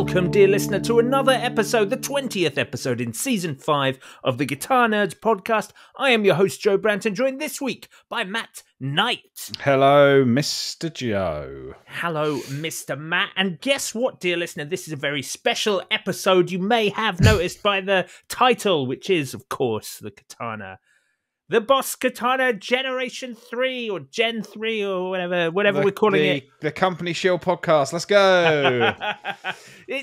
welcome, dear listener, to another episode, the 20th episode in Season 5 of the Guitar Nerds podcast. I am your host, Joe Branton, joined this week by Matt Knight. Hello, Mr. Joe. Hello, Mr. Matt. And guess what, dear listener? This is a very special episode. You may have noticed by the title, which is, of course, the Katana. The BOSS Katana Generation 3 or Gen 3 or whatever we're calling it. The Company Shield podcast. Let's go.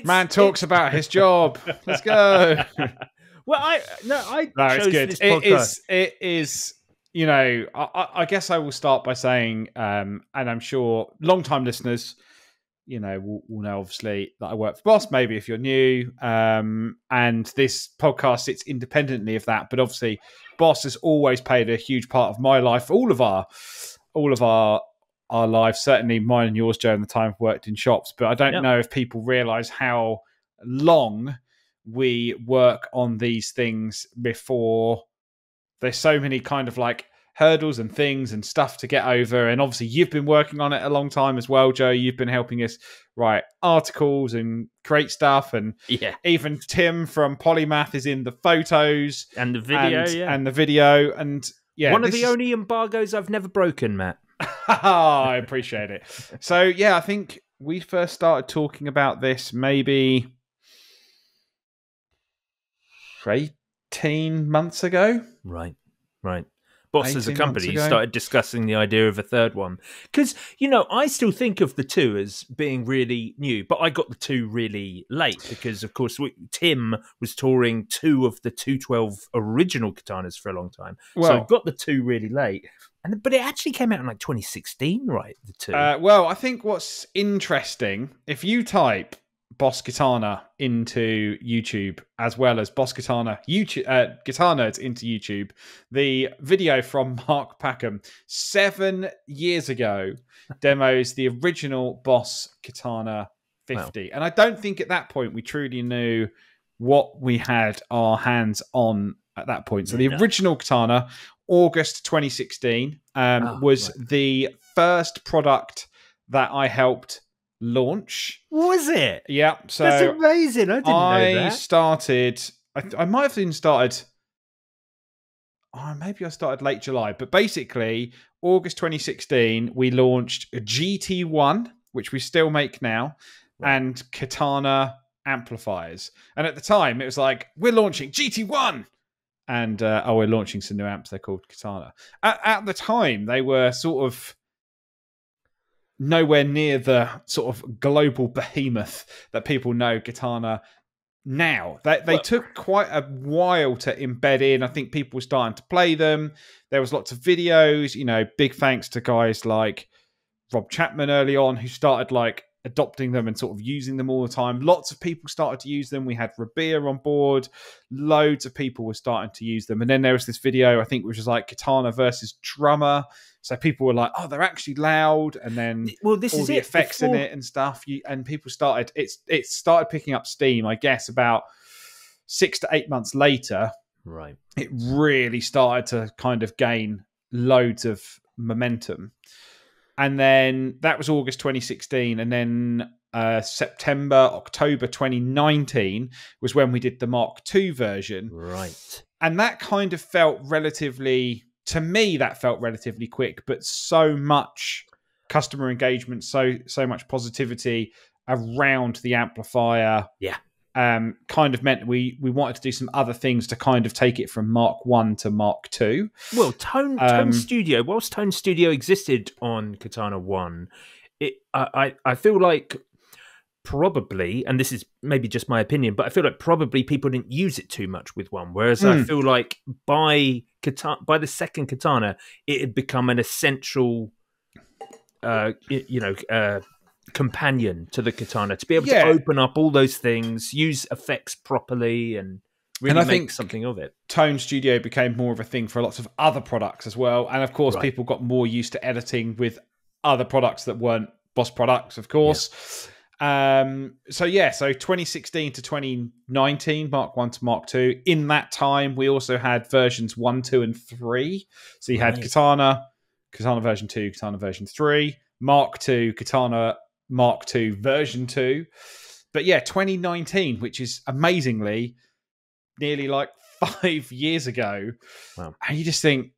Man talks about his job. Let's go. Well, I chose it's good. this podcast. It is, you know, I guess I will start by saying, and I'm sure long-time listeners, you know, will know obviously that I work for BOSS, maybe if you're new. And this podcast sits independently of that, but obviously BOSS has always played a huge part of my life, all of our lives, certainly mine and yours, Joe, in the time I've worked in shops. But I don't know if people realise how long we work on these things before there's so many kind of like hurdles and things and stuff to get over. And obviously you've been working on it a long time as well, Joe. You've been helping us write articles and create stuff. And even Tim from Polymath is in the photos and the video. And the video. And one of the only embargoes I've never broken, Matt. I appreciate it. So I think we first started talking about this maybe 18 months ago. Right. BOSS as a company started discussing the idea of a third one. Because, you know, I still think of the two as being really new, but I got the two really late because, of course, Tim was touring two of the 212 original Katanas for a long time. So I got the two really late. But it actually came out in like 2016, right? The two. Well, I think what's interesting, if you type BOSS Katana into YouTube as well as BOSS Katana Guitar Nerds into YouTube, the video from Mark Packham 7 years ago demos the original BOSS Katana 50. Wow. And I don't think at that point we truly knew what we had our hands on at that point. So the original Katana, August 2016, was the first product that I helped launch. Was it? Yeah. So that's amazing. I didn't know that. Started. I might have even started. Maybe I started late July, but basically August 2016, we launched a GT1, which we still make now, and Katana amplifiers. And at the time, it was like, we're launching GT1, and we're launching some new amps. They're called Katana. At the time, they were sort of nowhere near the sort of global behemoth that people know Katana now. They took quite a while to embed in. I think people were starting to play them. There was lots of videos, you know, big thanks to guys like Rob Chapman early on who started like adopting them and sort of using them all the time. Lots of people started to use them. We had Rabia on board. Loads of people were starting to use them. And then there was this video, I think, which was like Katana versus drummer. So people were like, oh, they're actually loud. And then all the effects in it and stuff. And people started, it started picking up steam, I guess, about 6 to 8 months later. Right. It really started to kind of gain loads of momentum. And then that was August 2016. And then October 2019 was when we did the Mark II version. Right. And that kind of felt relatively, to me, that felt relatively quick, but so much customer engagement, so much positivity around the amplifier. Yeah. Kind of meant we wanted to do some other things to kind of take it from Mark 1 to Mark 2. Well, Tone Studio, whilst Tone Studio existed on Katana 1, I feel like probably, and this is maybe just my opinion, but I feel like probably people didn't use it too much with 1, whereas I feel like by the second Katana, it had become an essential, companion to the Katana to be able to open up all those things, use effects properly, and really make something of it. Tone Studio became more of a thing for lots of other products as well. And of course, people got more used to editing with other products that weren't BOSS products, of course. Yeah. So 2016 to 2019, Mark 1 to Mark 2. In that time, we also had versions 1, 2, and 3. So you had Katana version 2, Katana version 3, Mark 2, Katana Mark II version 2. But yeah, 2019, which is amazingly nearly like 5 years ago. Wow. And you just think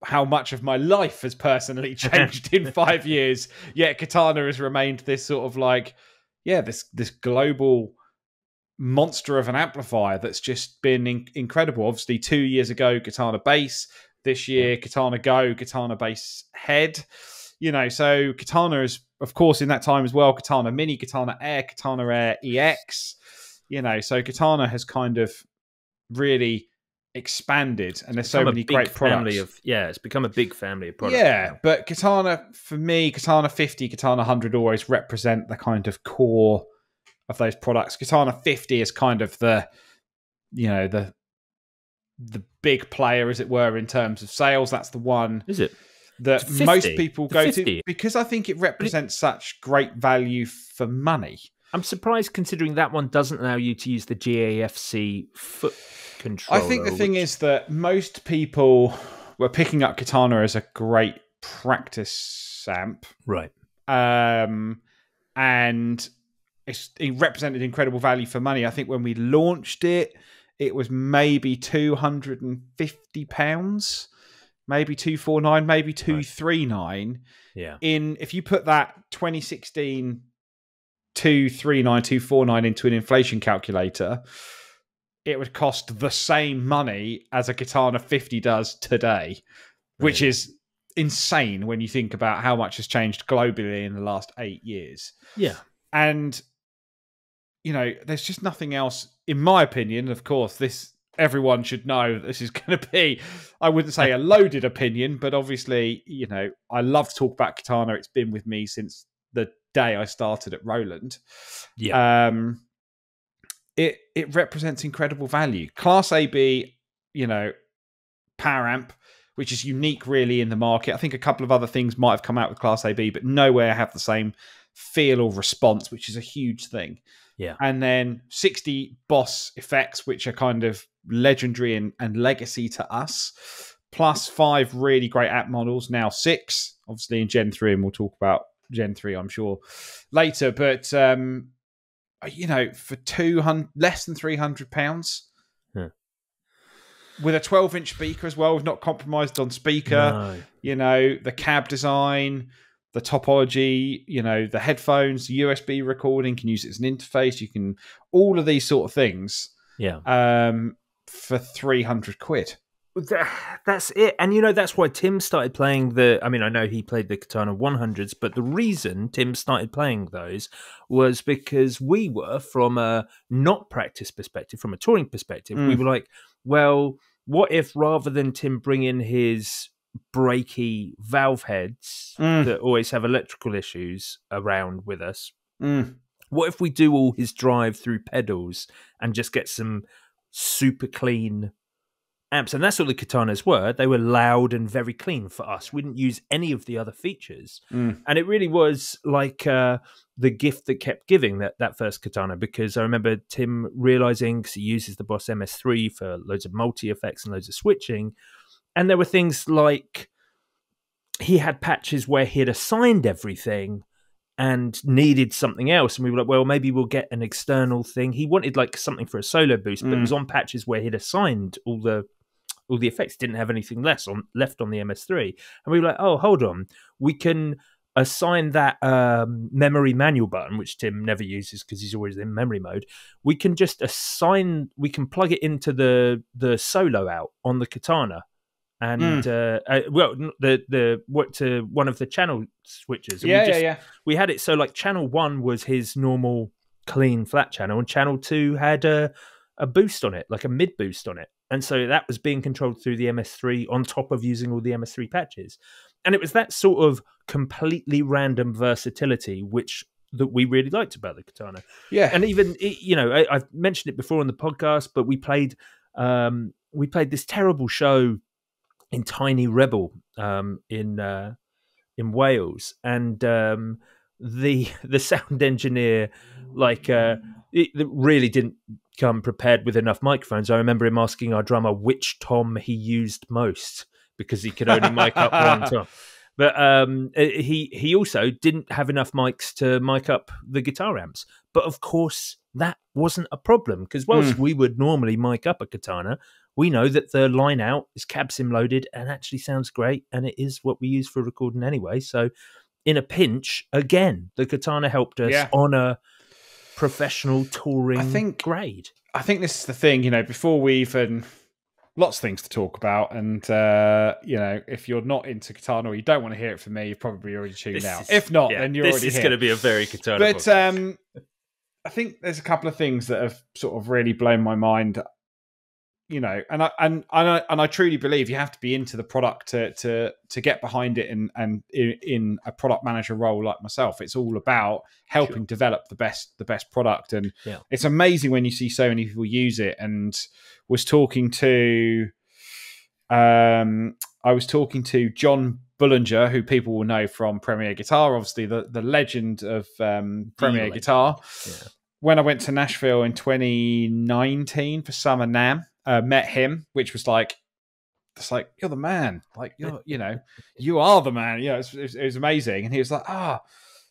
how much of my life has personally changed in 5 years. Yet Katana has remained this sort of like, this global monster of an amplifier that's just been incredible. Obviously, 2 years ago, Katana Bass. This year, Katana Go, Katana Bass Head. So Katana is, of course, in that time as well, Katana Mini, Katana Air EX. So Katana has kind of really expanded, and there's so many great products. It's become a big family of products. Yeah, but Katana, for me, Katana 50, Katana 100 always represent the kind of core of those products. Katana 50 is kind of the big player, as it were, in terms of sales. That's the one. Is it? That most people go to, because I think it represents such great value for money. I'm surprised, considering that one doesn't allow you to use the GAFC foot controller. I think the thing is that most people were picking up Katana as a great practice amp. Right. And it represented incredible value for money. I think when we launched it, it was maybe £250, maybe 249, maybe 239. Yeah. If you put that 2016 239, 249 into an inflation calculator, it would cost the same money as a Katana 50 does today, which is insane when you think about how much has changed globally in the last 8 years. Yeah. And, there's just nothing else, in my opinion. Of course, everyone should know that this is going to be, I wouldn't say a loaded opinion, but obviously, I love to talk about Katana. It's been with me since the day I started at Roland. Yeah. It represents incredible value. Class AB, power amp, which is unique really in the market. I think a couple of other things might have come out with Class AB, but nowhere have the same feel or response, which is a huge thing. Yeah. And then 60 Boss effects, which are kind of legendary and legacy to us, plus 5 really great app models, now 6, obviously in Gen 3, and we'll talk about Gen 3, I'm sure, later. But, for less than £300, with a 12-inch speaker as well, we've not compromised on speaker, the cab design, the topology, the headphones, the USB recording, can use it as an interface. You can, all of these sort of things. Yeah. For £300. That's it. And, that's why Tim started playing I know he played the Katana 100s, but the reason Tim started playing those was because we were, from a not practice perspective, from a touring perspective, we were like, well, what if rather than Tim bring in his breaky valve heads that always have electrical issues around with us, what if we do all his drive through pedals and just get some super clean amps? And that's what the Katanas were. They were loud and very clean for us. We didn't use any of the other features. And it really was like the gift that kept giving, that first Katana, because I remember Tim realizing, because he uses the Boss MS3 for loads of multi-effects and loads of switching, and there were things like he had patches where he had assigned everything and needed something else, and we were like, well, maybe we'll get an external thing. He wanted like something for a solo boost, but it was on patches where he'd assigned all the effects, didn't have anything left on the MS3. And we were like, oh, hold on, we can assign that memory manual button, which Tim never uses because he's always in memory mode. We can just plug it into the solo out on the Katana. And to one of the channel switches. And we had it so like channel 1 was his normal clean flat channel, and channel 2 had a boost on it, like a mid boost on it. And so that was being controlled through the MS3 on top of using all the MS3 patches. And it was that sort of completely random versatility that we really liked about the Katana. Yeah. And even, I've mentioned it before on the podcast, but we played this terrible show in Tiny Rebel in Wales, and the sound engineer it really didn't come prepared with enough microphones. I remember him asking our drummer which tom he used most, because he could only mic up one tom. But he also didn't have enough mics to mic up the guitar amps. But of course, that wasn't a problem because whilst we would normally mic up a Katana, we know that the line out is cab sim loaded and actually sounds great, and it is what we use for recording anyway. So in a pinch, again, the Katana helped us on a professional touring grade. I think this is the thing, before we even... Lots of things to talk about, and if you're not into Katana or you don't want to hear it from me, you've probably already tuned out. If not, then you're already here. This is going to be a very Katana But podcast. I think there's a couple of things that have sort of really blown my mind. And I truly believe you have to be into the product to get behind it, and in a product manager role like myself, it's all about helping develop the best product. And it's amazing when you see so many people use it. And was talking to John Bullinger, who people will know from Premier Guitar, obviously the legend of Premier Guitar. Yeah. When I went to Nashville in 2019 for Summer NAMM, met him, which was like, you're the man. Like, you are the man. It was amazing. And he was like,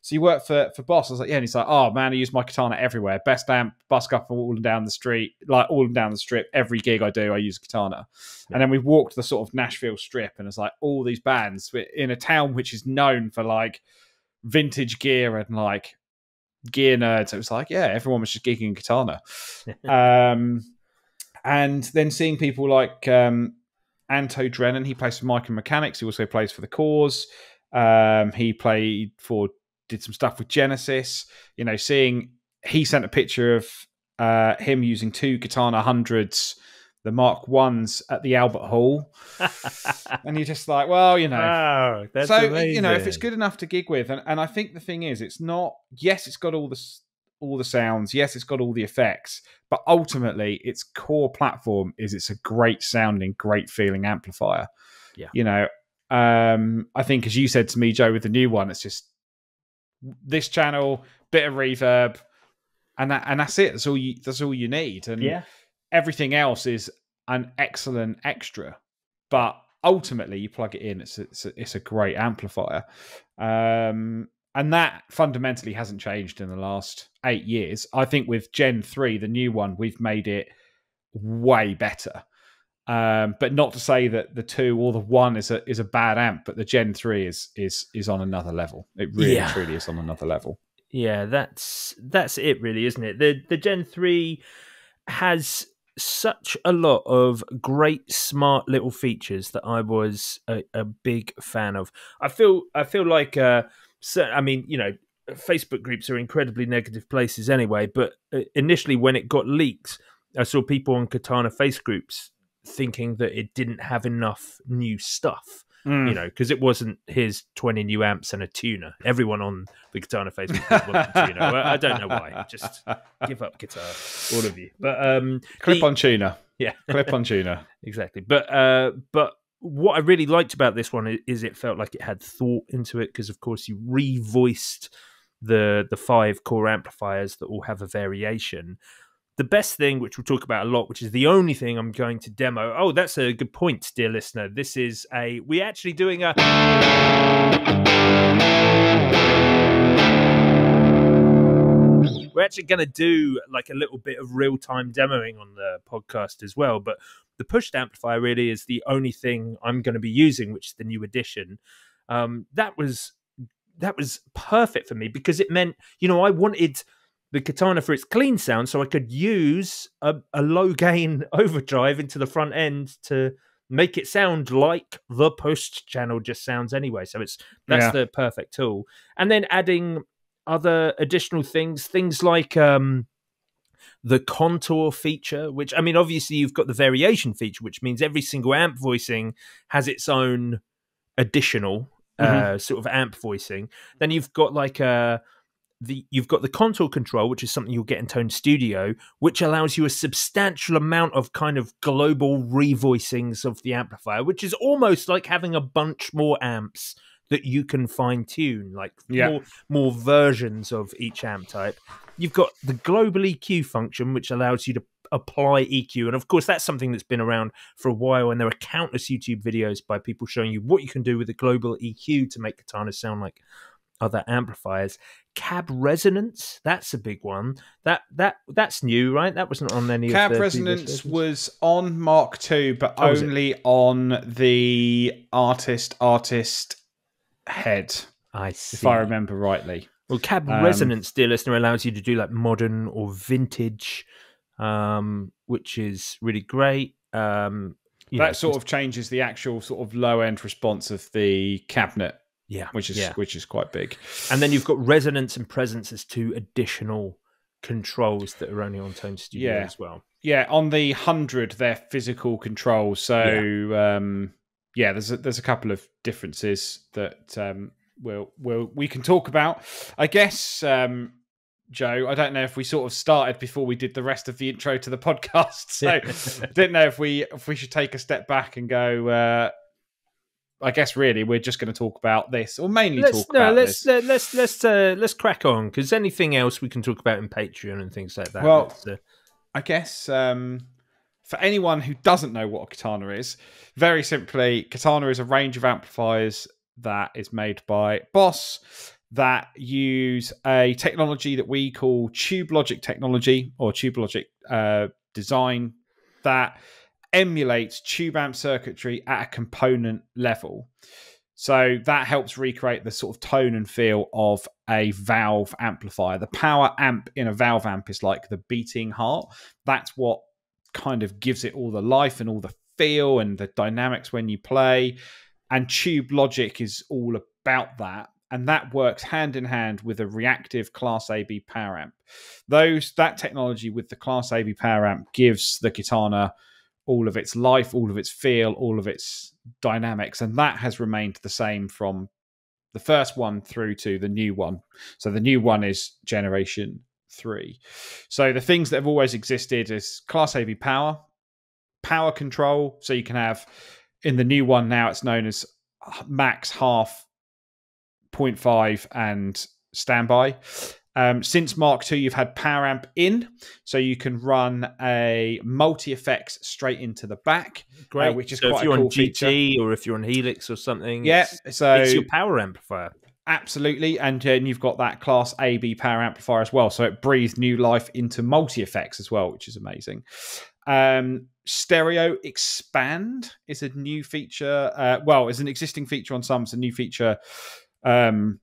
so you work for Boss? I was like, yeah. And he's like, oh man, I use my Katana everywhere. Best amp, bus up all down the street, like all down the strip. Every gig I do, I use Katana. Yeah. And then we walked the sort of Nashville strip, and it's like all these bands in a town which is known for like vintage gear and like gear nerds. It was like, yeah, everyone was just gigging Katana. And then seeing people like Anto Drennan, he plays for Micro Mechanics. He also plays for The Cause. He did some stuff with Genesis. He sent a picture of him using 2 Katana 100s, the Mark 1s at the Albert Hall. And you're just like, well, Wow, that's so, amazing. if it's good enough to gig with. And I think the thing is, it's not, yes, it's got all the sounds. Yes, it's got all the effects. But ultimately, its core platform is it's a great sounding, great feeling amplifier. Yeah. I think, as you said to me, Joe, with the new one, it's just this channel, bit of reverb, and that's it. That's all you need. And everything else is an excellent extra. But ultimately, you plug it in, it's a great amplifier. And that fundamentally hasn't changed in the last 8 years. I think with Gen 3, the new one, we've made it way better. But not to say that the 2 or the 1 is a bad amp, but the Gen 3 is on another level. It really truly is on another level. Yeah, that's it really, isn't it? The Gen 3 has such a lot of great, smart little features that I was a big fan of. I feel like Facebook groups are incredibly negative places anyway, but initially when it got leaked, I saw people on Katana face groups thinking that it didn't have enough new stuff, because it wasn't his 20 new amps and a tuner. Everyone on the Katana Facebook group wants a tuner. Well, I don't know why. Just give up guitar, all of you. But clip-on tuner. Yeah. Clip-on tuner. Exactly. But what I really liked about this one is it felt like it had thought into it, because of course you revoiced the 5 core amplifiers that all have a variation. The best thing, which we'll talk about a lot, which is the only thing I'm going to demo. Oh, that's a good point, dear listener. This is we're actually doing a... We're actually going to do like a little bit of real-time demoing on the podcast as well. But the pushed amplifier really is the only thing I'm going to be using, which is the new edition. That was perfect for me, because it meant, I wanted the Katana for its clean sound, so I could use a low gain overdrive into the front end to make it sound like the post channel just sounds anyway. So that's the perfect tool. And then adding other additional things like the contour feature, which, obviously you've got the variation feature, which means every single amp voicing has its own additional sort of amp voicing. Then you've got like you've got the contour control, which is something you'll get in Tone Studio, which allows you a substantial amount of kind of global revoicings of the amplifier, which is almost like having a bunch more amps that you can fine tune, like more versions of each amp type. You've got the global EQ function, which allows you to apply EQ. And of course, that's something that's been around for a while. And there are countless YouTube videos by people showing you what you can do with a global EQ to make Katana sound like other amplifiers. Cab resonance, that's a big one. That's new, right? That wasn't on any cab of the resonance was on Mark II, but only on the artist head. I see. If I remember rightly. Well, cab resonance, dear listener, allows you to do like modern or vintage, which is really great. That sort of changes the actual sort of low end response of the cabinet. Yeah, which is quite big. And then you've got resonance and presence as two additional controls that are only on Tone Studio as well. Yeah, on the 100, they're physical controls. So there's a couple of differences that we can talk about. I guess, Joe, I don't know if we sort of started before we did the rest of the intro to the podcast. So I didn't know if we should take a step back and go. I guess really we're just going to talk about this, or mainly this. Let's crack on, because anything else we can talk about in Patreon and things like that. Well, I guess for anyone who doesn't know what a Katana is, very simply, Katana is a range of amplifiers that is made by Boss that use a technology that we call Tube Logic technology, or Tube Logic design, that emulates tube amp circuitry at a component level. So that helps recreate the sort of tone and feel of a valve amplifier. The power amp in a valve amp is like the beating heart. That's what kind of gives it all the life and all the feel and the dynamics when you play. And Tube Logic is all about that. And that works hand in hand with a reactive Class AB power amp. That technology with the Class AB power amp gives the Katana all of its life, all of its feel, all of its dynamics. And that has remained the same from the first one through to the new one. So the new one is Generation 3. So the things that have always existed is Class AB power control. So you can have, in the new one now, it's known as max, half, 0.5 and standby. Since Mark II, you've had power amp in, so you can run a multi-effects straight into the back. Great, which is so quite if you're a cool on GT feature. Or if you're on Helix or something, it's your power amplifier. Absolutely, and you've got that Class AB power amplifier as well, so it breathes new life into multi-effects as well, which is amazing. Stereo expand is a new feature. It's an existing feature on some. It's a new feature for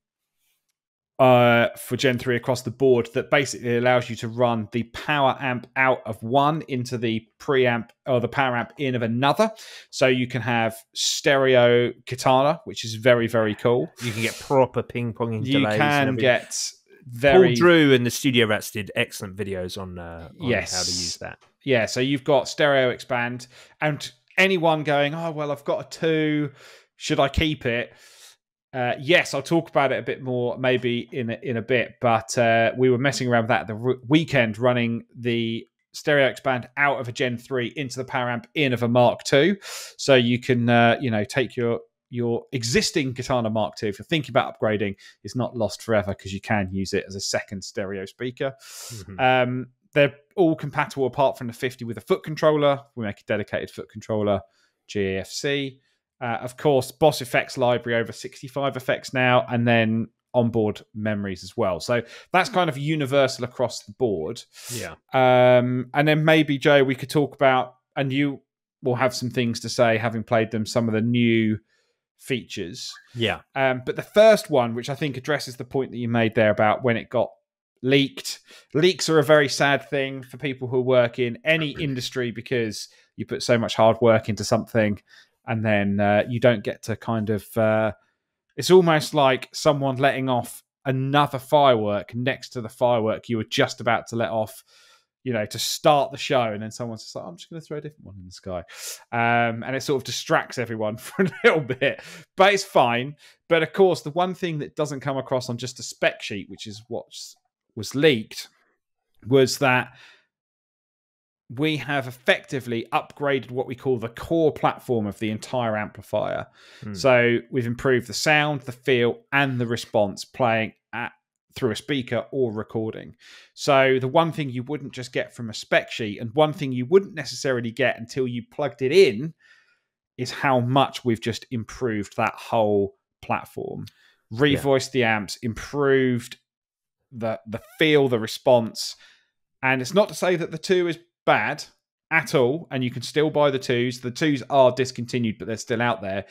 Gen 3 across the board that basically allows you to run the power amp out of one into the preamp or the power amp in of another. So you can have stereo Katana, which is very, very cool. You can get proper ping-ponging delays. You can get Paul Drew and the Studio Rats did excellent videos on how to use that. Yeah, so you've got stereo expand, and anyone going, oh, well, I've got a 2, should I keep it? Yes, I'll talk about it a bit more maybe in a bit, but we were messing around with that at the weekend, running the stereo expand out of a Gen 3 into the power amp in of a Mark II. So you can take your existing Katana Mark II, if you're thinking about upgrading, it's not lost forever because you can use it as a second stereo speaker. Mm-hmm. They're all compatible apart from the 50 with a foot controller. We make a dedicated foot controller, GAFC. Of course, Boss Effects library, over 65 effects now, and then onboard memories as well. So that's kind of universal across the board. Yeah. And then maybe, Joe, we could talk about, and you will have some things to say, having played them, some of the new features. Yeah. But the first one, which I think addresses the point that you made there about when it got leaked. Leaks are a very sad thing for people who work in any industry because you put so much hard work into something and then you don't get to kind of... it's almost like someone letting off another firework next to the firework you were just about to let off, to start the show, and then someone's just like, I'm just going to throw a different one in the sky. And it sort of distracts everyone for a little bit, but it's fine. But of course, the one thing that doesn't come across on just a spec sheet, which is what was leaked, was that we have effectively upgraded what we call the core platform of the entire amplifier. So we've improved the sound, the feel, and the response, playing at through a speaker or recording. So the one thing you wouldn't just get from a spec sheet, and one thing you wouldn't necessarily get until you plugged it in, is how much we've just improved that whole platform. Revoiced the amps, improved the feel, the response. And it's not to say that the 2 is bad at all, and you can still buy the 2s. The 2s are discontinued, but they're still out there.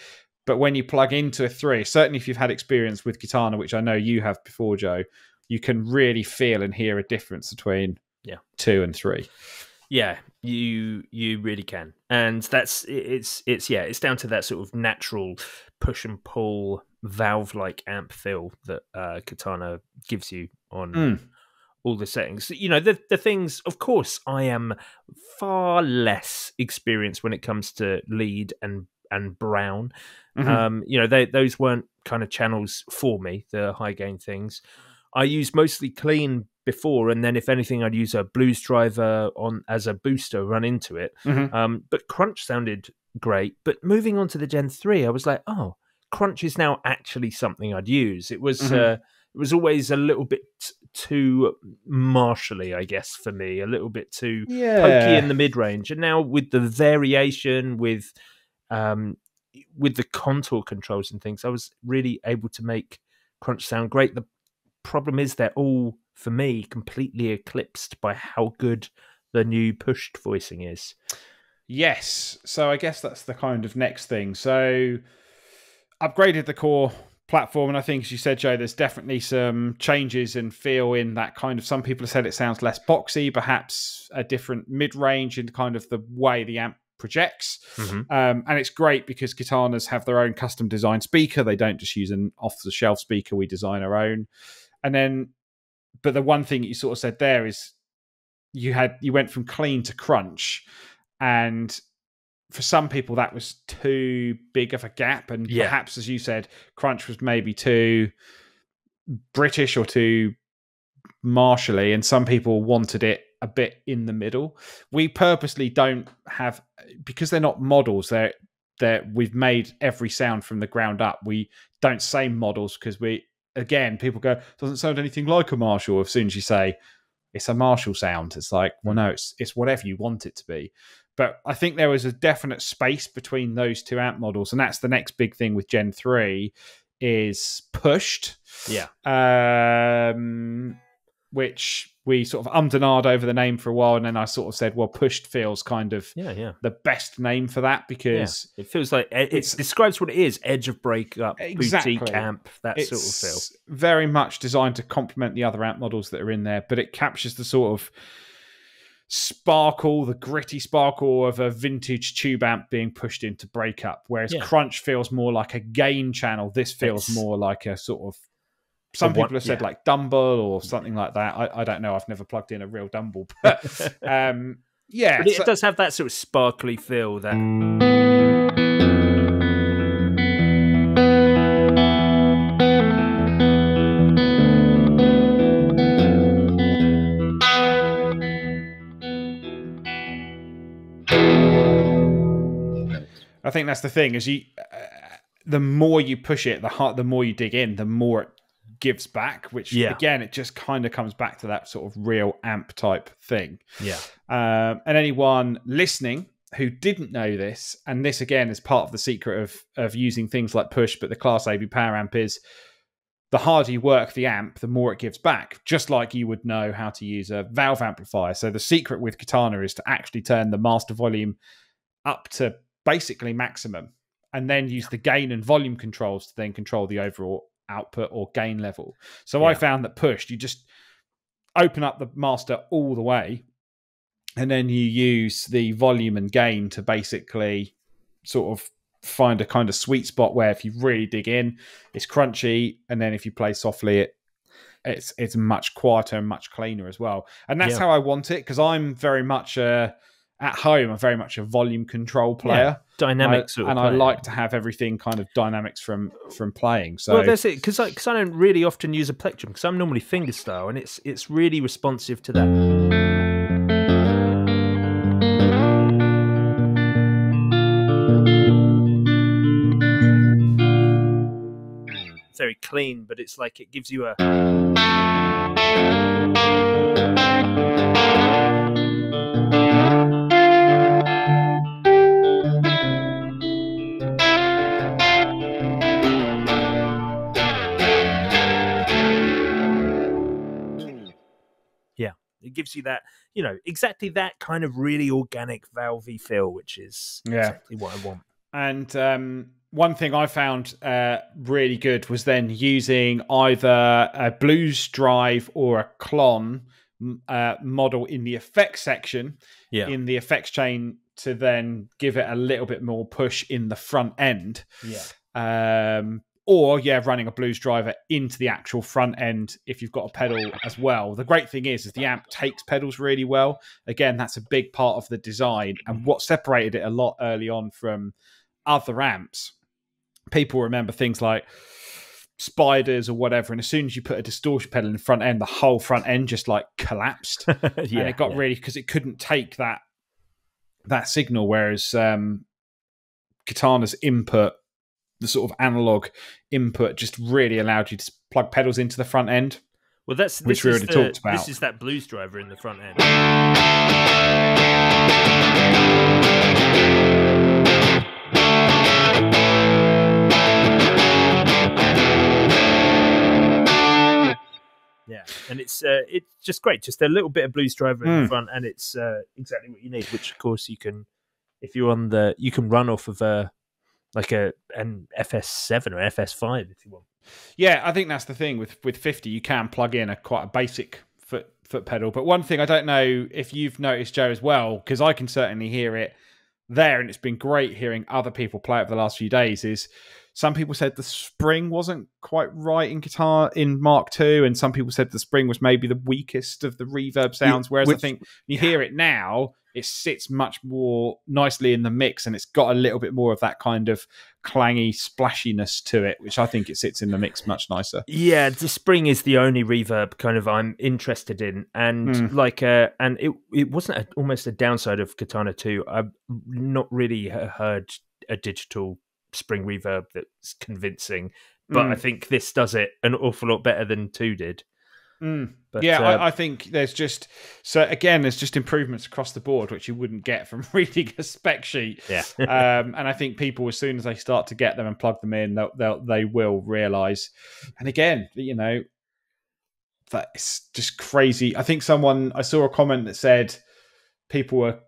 But when you plug into a 3, certainly if you've had experience with Katana, which I know you have before, Joe, you can really feel and hear a difference between 2 and 3. Yeah, you really can, and it's down to that sort of natural push and pull valve-like amp feel that Katana gives you on all the settings. You know, the things. Of course, I am far less experienced when it comes to lead and brown. You know, those weren't kind of channels for me. The high gain things. I used mostly clean before, and then if anything, I'd use a blues driver on as a booster, run into it. But crunch sounded great. But moving on to the Gen 3, I was like, oh, crunch is now actually something I'd use. It was always a little bit too martially, I guess, for me, a little bit too pokey in the mid range. And now with the variation, with the contour controls and things, I was really able to make crunch sound great. The problem is they're all, for me, completely eclipsed by how good the new pushed voicing is. Yes. So I guess that's the kind of next thing. So upgraded the core platform, and I think, as you said, Joe, there's definitely some changes and feel in that kind of, some people have said it sounds less boxy, perhaps a different mid-range in kind of the way the amp projects. And it's great because Katanas have their own custom designed speaker. They don't just use an off-the-shelf speaker. We design our own. And then, but the one thing you sort of said there is you went from clean to crunch, and for some people that was too big of a gap, and perhaps, as you said, crunch was maybe too British or too martially, and some people wanted it a bit in the middle. We purposely don't have, because they're not models, we've made every sound from the ground up. We don't say models because people go, doesn't sound anything like a Marshall. As soon as you say it's a Marshall sound, it's like, well, no, it's whatever you want it to be. But I think there was a definite space between those two amp models, and that's the next big thing with Gen 3 is pushed. Which we sort of ummed and ahed over the name for a while, and then I sort of said, well, pushed feels kind of the best name for that, because it feels like it describes what it is: edge of breakup, boutique amp, that sort of feel. Very much designed to complement the other amp models that are in there, but it captures the sort of sparkle, the gritty sparkle of a vintage tube amp being pushed into breakup, whereas crunch feels more like a gain channel. This feels more like a sort of, some people have said like Dumble or something like that. I don't know. I've never plugged in a real Dumble, but but it does have that sort of sparkly feel. That I think that's the thing. Is the more you push it, the more you dig in, the more it gives back, which again, it just kind of comes back to that sort of real amp type thing. And anyone listening who didn't know this, and this again is part of the secret of using things like push, but the Class AB power amp is, the harder you work the amp, the more it gives back, just like you would know how to use a valve amplifier. So the secret with Katana is to actually turn the master volume up to basically maximum, and then use the gain and volume controls to then control the overall output or gain level. So I found that pushed, you just open up the master all the way, and then you use the volume and gain to basically sort of find a kind of sweet spot where if you really dig in, it's crunchy, and then if you play softly, it's much quieter and much cleaner as well. And that's how I want it, because I'm very much at home, I'm very much a volume control player. Dynamics, and I like to have everything kind of dynamics from playing. So, well, that's it, because I don't really often use a plectrum, because I'm normally fingerstyle, and it's really responsive to that. very clean, but it's like it gives you a... Yeah, it gives you that, you know, exactly that kind of really organic valvey feel, which is exactly what I want. And one thing I found really good was then using either a blues drive or a clon model in the effects section, in the effects chain, to then give it a little bit more push in the front end. Or running a blues driver into the actual front end if you've got a pedal as well. The great thing is the amp takes pedals really well. Again, that's a big part of the design, and what separated it a lot early on from other amps. People remember things like spiders or whatever, and as soon as you put a distortion pedal in the front end, the whole front end just like collapsed. And it got really, because it couldn't take that signal, whereas Katana's input, the sort of analog input, just really allowed you to plug pedals into the front end. Well, which we already talked about. This is that blues driver in the front end. Yeah, and it's just great. Just a little bit of blues driver in the front, and it's exactly what you need. Which, of course, you can, if you're on you can run off of an FS7 or FS5 if you want. Yeah, I think that's the thing with 50. You can plug in quite a basic foot pedal. But one thing I don't know if you've noticed, Joe, as well, because I can certainly hear it there, and it's been great hearing other people play it over the last few days, is some people said the spring wasn't quite right in Mark II, and some people said the spring was maybe the weakest of the reverb sounds, whereas I think you hear it now, it sits much more nicely in the mix, and it's got a little bit more of that kind of clangy splashiness to it, which I think it sits in the mix much nicer. Yeah, the spring is the only reverb kind of I'm interested in, and and it wasn't almost a downside of Katana 2. I've not really heard a digital spring reverb that's convincing, but I think this does it an awful lot better than 2 did. But, I think there's just improvements across the board, which you wouldn't get from reading a spec sheet. And I think people, as soon as they start to get them and plug them in, they will realize. And again, you know, that's just crazy. I think I saw a comment that said people were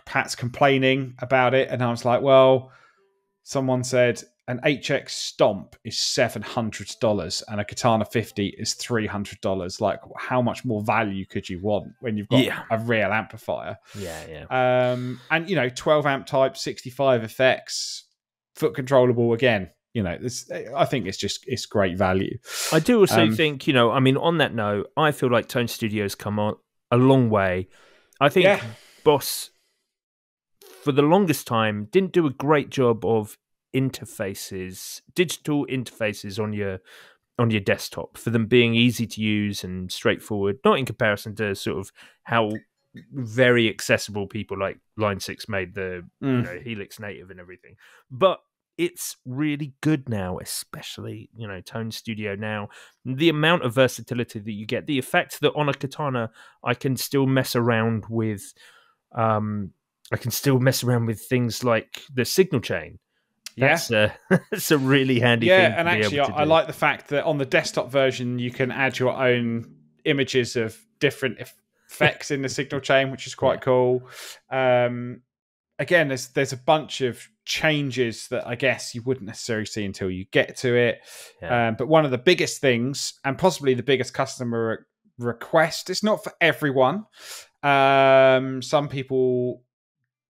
perhaps complaining about it, and I was like, well, someone said an HX Stomp is $700 and a Katana 50 is $300. Like, how much more value could you want when you've got a real amplifier? And, you know, 12 amp type, 65 effects, foot controllable again. You know, I think it's great value. I do also think, you know, I mean, on that note, I feel like Tone Studio's come on a long way. I think Boss, for the longest time, didn't do a great job of digital interfaces on your desktop, for them being easy to use and straightforward, not in comparison to sort of how very accessible people like Line 6 made the you know, Helix native and everything. But it's really good now, especially, you know, Tone Studio now. The amount of versatility that you get, the effect that on a Katana I can still mess around with things like the signal chain. That's it's a really handy thing. And actually, I like the fact that on the desktop version, you can add your own images of different effects in the signal chain, which is quite cool. Again, there's a bunch of changes that I guess you wouldn't necessarily see until you get to it. But one of the biggest things, and possibly the biggest customer request, it's not for everyone. Some people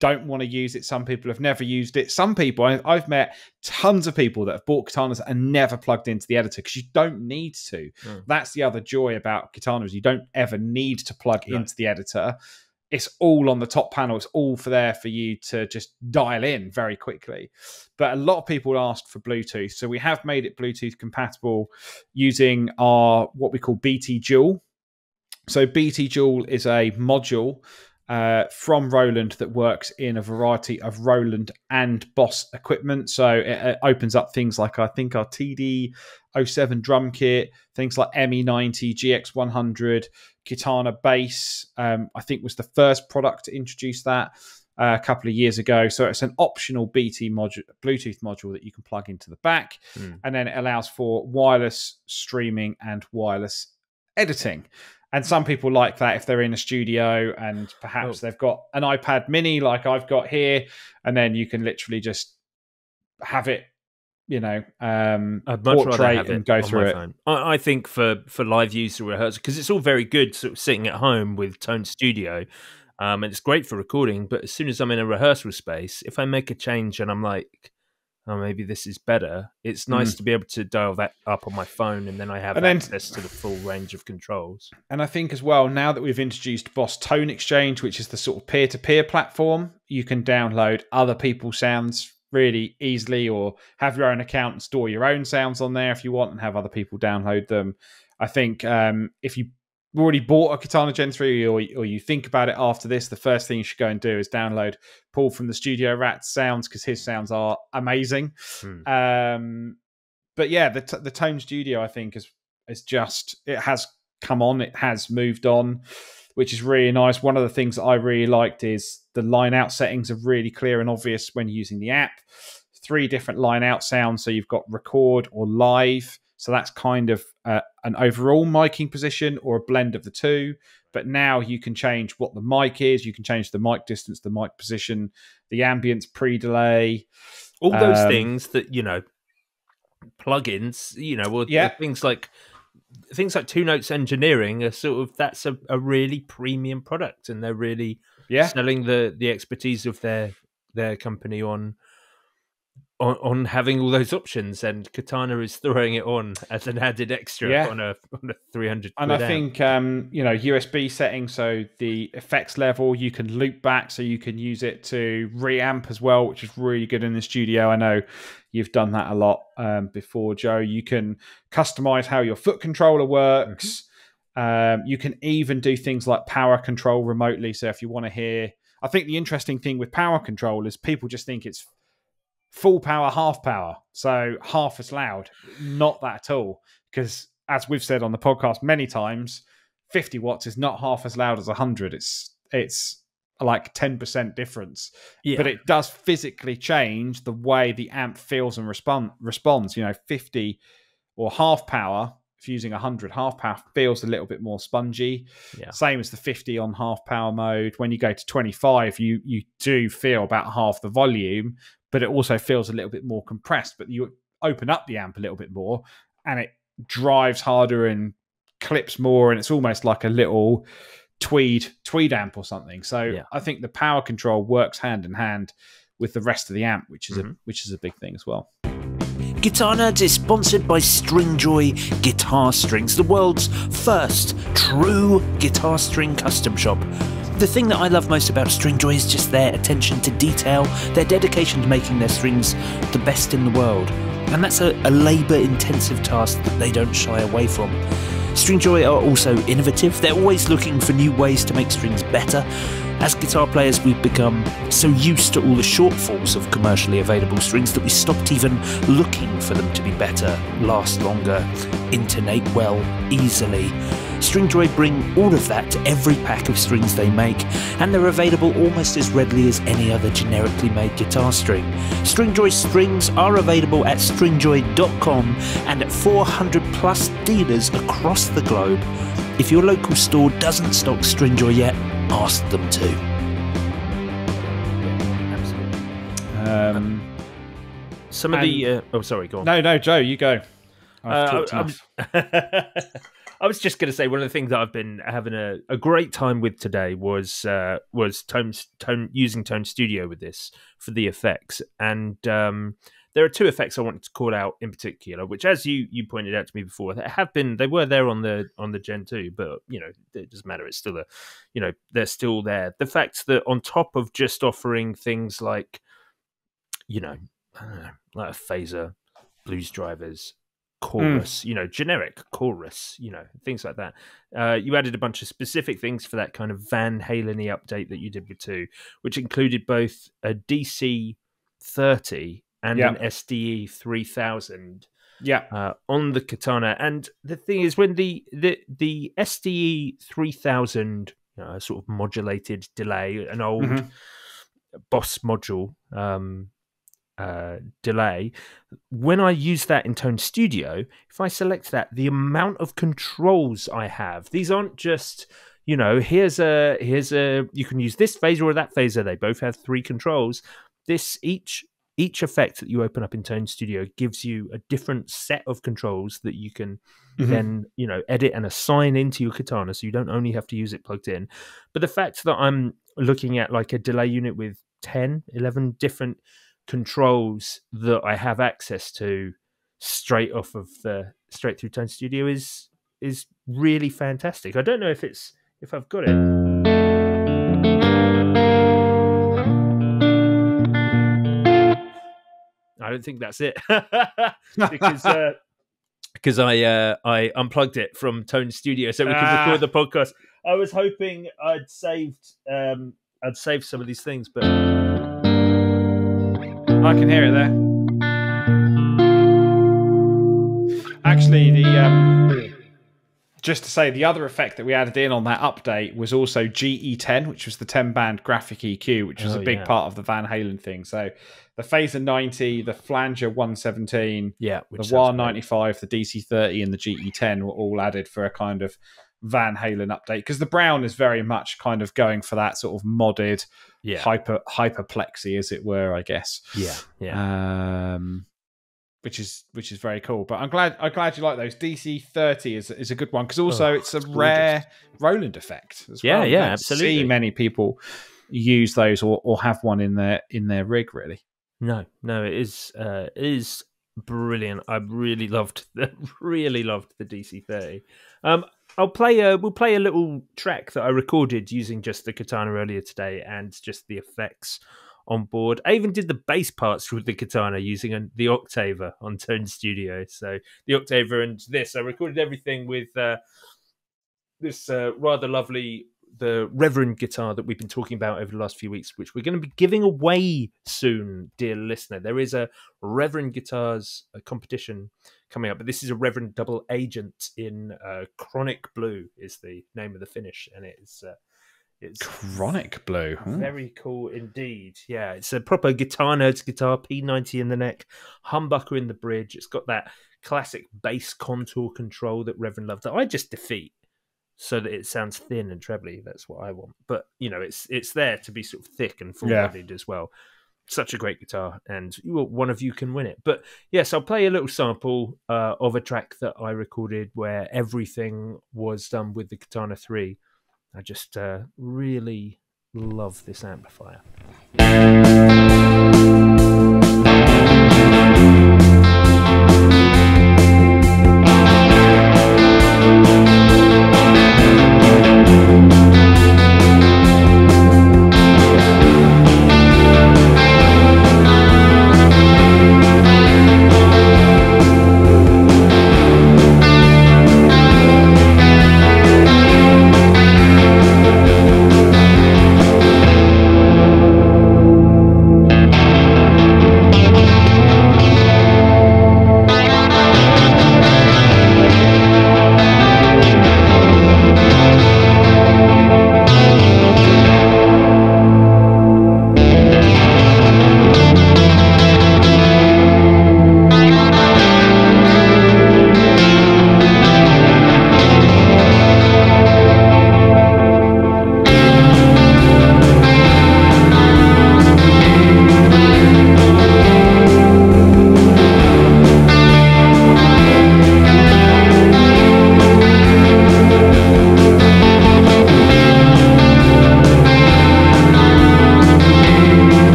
don't want to use it. Some people have never used it. Some people, I've met tons of people that have bought Katanas and never plugged into the editor, because you don't need to. That's the other joy about Katana, is you don't ever need to plug into the editor. It's all on the top panel. It's all there for you to just dial in very quickly. But a lot of people asked for Bluetooth. So we have made it Bluetooth compatible using our what we call BT Dual. So BT Dual is a module from Roland that works in a variety of Roland and Boss equipment. So it opens up things like, I think, our TD07 drum kit, things like ME90, GX100, Katana bass, I think was the first product to introduce that a couple of years ago. So it's an optional BT Bluetooth module that you can plug into the back. And then it allows for wireless streaming and wireless editing. And some people like that if they're in a studio and perhaps they've got an iPad mini like I've got here, and then you can literally just have it, portrait and go through it. I think for live use or rehearsal, because it's all very good sort of sitting at home with Tone Studio, and it's great for recording, but as soon as I'm in a rehearsal space, if I make a change and I'm like, oh, maybe this is better, it's nice to be able to dial that up on my phone, and then I have access to the full range of controls. And I think as well, now that we've introduced Boss Tone Exchange, which is the sort of peer-to-peer platform, you can download other people's sounds really easily, or have your own account and store your own sounds on there if you want, and have other people download them. I think if you already bought a Katana Gen 3 or you think about it after this, the first thing you should go and do is download Paul from the Studio Rats sounds, because his sounds are amazing. But yeah, the Tone Studio, I think, is just, it has come on, it has moved on, which is really nice. One of the things that I really liked is the line out settings are really clear and obvious when using the app. 3 different line out sounds. So you've got record or live. So that's kind of an overall miking position or a blend of the two. But now you can change what the mic is. You can change the mic distance, the mic position, the ambience, pre-delay. All those things that, plugins, or things like Two Notes Engineering are sort of, that's a really premium product, and they're really selling the expertise of their company on having all those options, and Katana is throwing it on as an added extra on a 300 and I think USB settings, so the effects level you can loop back, so you can use it to reamp as well, which is really good in the studio. I know you've done that a lot before, Joe. You can customize how your foot controller works. You can even do things like power control remotely. So if you want to hear, I think the interesting thing with power control is people just think it's full power, half power, so half as loud. Not that at all, because as we've said on the podcast many times, 50 watts is not half as loud as 100. It's like 10% difference, but it does physically change the way the amp feels and responds. 50 or half power, if using 100, half power feels a little bit more spongy. Same as the 50 on half power mode. When you go to 25, you do feel about half the volume, but it also feels a little bit more compressed. But you open up the amp a little bit more, and it drives harder and clips more, and it's almost like a little tweed amp or something. So I think the power control works hand in hand with the rest of the amp, which is a big thing as well. Katana is sponsored by Stringjoy Guitar Strings, the world's first true guitar string custom shop. The thing that I love most about Stringjoy is just their attention to detail, their dedication to making their strings the best in the world. And that's a labour-intensive task that they don't shy away from. Stringjoy are also innovative. They're always looking for new ways to make strings better. As guitar players, we've become so used to all the shortfalls of commercially available strings that we stopped even looking for them to be better, last longer, intonate well, easily. Stringjoy bring all of that to every pack of strings they make, and they're available almost as readily as any other generically made guitar string. Stringjoy strings are available at stringjoy.com and at 400 plus dealers across the globe. If your local store doesn't stock Stringjoy yet, ask them to. Some of the sorry, go on. No, Joe, you go. I was just going to say, one of the things that I've been having a great time with today was using Tone Studio with this for the effects. And there are 2 effects I wanted to call out in particular, which, as you pointed out to me before, they were there on the Gen 2, but it doesn't matter. It's still they're still there. The fact that on top of just offering things like, I don't know, like a phaser, blues drivers, chorus, generic chorus, things like that. You added a bunch of specific things for that kind of Van Halen-y update that you did with 2, which included both a DC 30 and an SDE 3000 on the Katana. And the thing is, when the SDE 3000 sort of modulated delay, an old Boss module delay, when I use that in Tone Studio, if I select that, the amount of controls I have, these aren't just, here's a you can use this phaser or that phaser. They both have 3 controls. Each effect that you open up in Tone Studio gives you a different set of controls that you can then, edit and assign into your Katana, so you don't only have to use it plugged in. But the fact that I'm looking at like a delay unit with 10, 11 different controls that I have access to straight through Tone Studio is really fantastic. I don't know if I've got it. I don't think that's it because I unplugged it from Tone Studio so we could record the podcast. I was hoping I'd saved some of these things, but I can hear it there. Actually, just to say, the other effect that we added in on that update was also GE10, which was the 10-band graphic EQ, which was a big part of the Van Halen thing. So the Phaser 90, the Flanger 117, the WAR 95, the DC 30, and the GE10 were all added for a kind of Van Halen update, because the Brown is very much kind of going for that sort of modded hyperplexy, as it were, I guess. Which is very cool. But I'm glad you like those. DC 30 is a good one, because also it's a rare Roland effect as well. Yeah, absolutely. See many people use those or have one in their rig, really. No, it is brilliant. I really loved the DC 30. We'll play a little track that I recorded using just the Katana earlier today and just the effects on board. I even did the bass parts with the Katana using the Octaver on Tone Studio. So the Octaver and this, I recorded everything with this rather lovely, the Reverend guitar that we've been talking about over the last few weeks, which we're going to be giving away soon, dear listener. There is a Reverend guitars competition coming up, but this is a Reverend double agent in Chronic Blue is the name of the finish, and it's Chronic Blue. Very cool indeed. Yeah, it's a proper guitar nerd's guitar, P90 in the neck, humbucker in the bridge. It's got that classic bass contour control that Reverend loved, that I just defeat so that it sounds thin and trebly. That's what I want. But, it's there to be sort of thick and full-bodied as well. Such a great guitar, and one of you can win it. But yes, I'll play a little sample of a track that I recorded where everything was done with the Katana 3. I just really love this amplifier.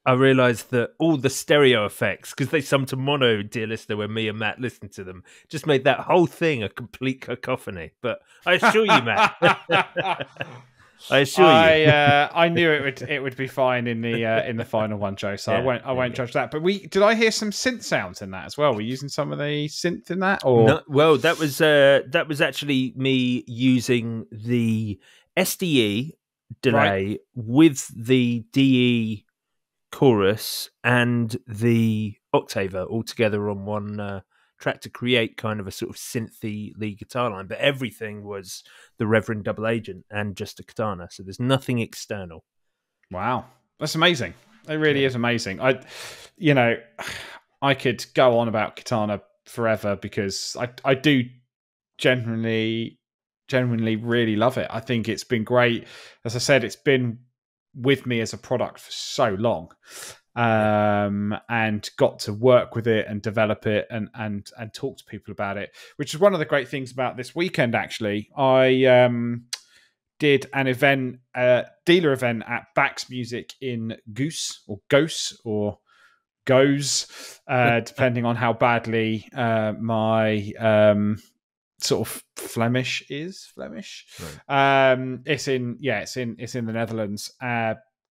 I realised that all the stereo effects, because they sum to mono, dear listener, when me and Matt listened to them, just made that whole thing a complete cacophony. But I assure you, Matt, I assure you, I knew it would be fine in the final one, Joe. So I won't judge that. But did I hear some synth sounds in that as well? Were you using some of the synth in that? Or no, well, that was actually me using the SDE delay with the DE chorus and the octaver all together on one track to create kind of a sort of synthy lead guitar line, but everything was the Reverend Double Agent and just a Katana, so there's nothing external. Wow, that's amazing. It really is amazing. I could go on about Katana forever because I do genuinely really love it. I think it's been great. As I said, it's been with me as a product for so long, and got to work with it and develop it and talk to people about it, which is one of the great things about this weekend. Actually, I did an event, dealer event at Bax Music in Goose or Goes, depending on how badly my sort of Flemish is Flemish. Right. It's in the Netherlands.